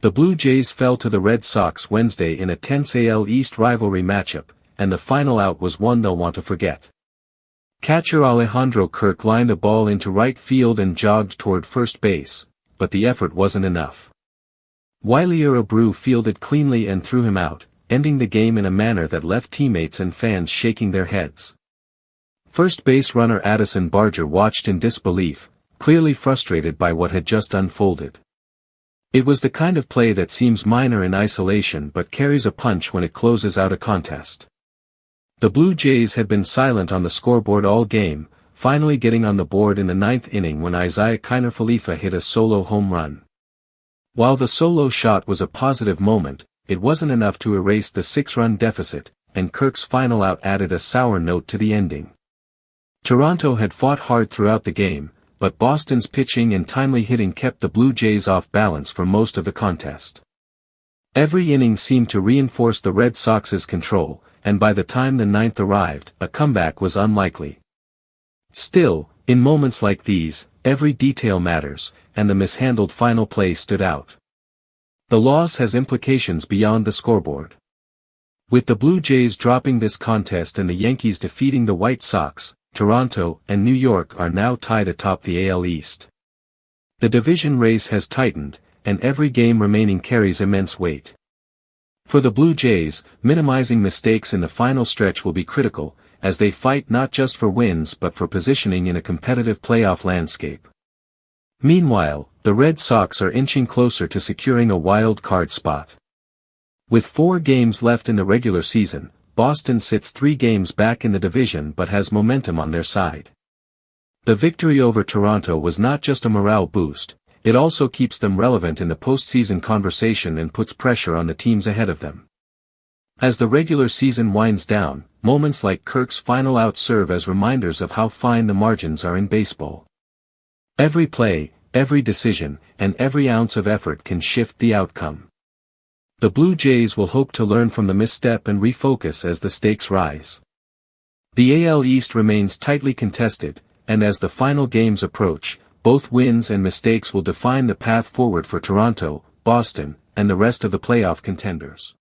The Blue Jays fell to the Red Sox Wednesday in a tense AL East rivalry matchup, and the final out was one they'll want to forget. Catcher Alejandro Kirk lined a ball into right field and jogged toward first base, but the effort wasn't enough. Isiah Kiner-Falefa fielded cleanly and threw him out, ending the game in a manner that left teammates and fans shaking their heads. First base runner Addison Barger watched in disbelief, clearly frustrated by what had just unfolded. It was the kind of play that seems minor in isolation but carries a punch when it closes out a contest. The Blue Jays had been silent on the scoreboard all game, finally getting on the board in the ninth inning when Isiah Kiner-Falefa hit a solo home run. While the solo shot was a positive moment, it wasn't enough to erase the 6-run deficit, and Kirk's final out added a sour note to the ending. Toronto had fought hard throughout the game, but Boston's pitching and timely hitting kept the Blue Jays off balance for most of the contest. Every inning seemed to reinforce the Red Sox's control, and by the time the ninth arrived, a comeback was unlikely. Still, in moments like these, every detail matters, and the mishandled final play stood out. The loss has implications beyond the scoreboard. With the Blue Jays dropping this contest and the Yankees defeating the White Sox, Toronto and New York are now tied atop the AL East. The division race has tightened, and every game remaining carries immense weight. For the Blue Jays, minimizing mistakes in the final stretch will be critical, as they fight not just for wins but for positioning in a competitive playoff landscape. Meanwhile, the Red Sox are inching closer to securing a wild card spot. With 4 games left in the regular season, Boston sits 3 games back in the division but has momentum on their side. The victory over Toronto was not just a morale boost, it also keeps them relevant in the postseason conversation and puts pressure on the teams ahead of them. As the regular season winds down, moments like Kirk's final out serve as reminders of how fine the margins are in baseball. Every play, every decision, and every ounce of effort can shift the outcome. The Blue Jays will hope to learn from the misstep and refocus as the stakes rise. The AL East remains tightly contested, and as the final games approach, both wins and mistakes will define the path forward for Toronto, Boston, and the rest of the playoff contenders.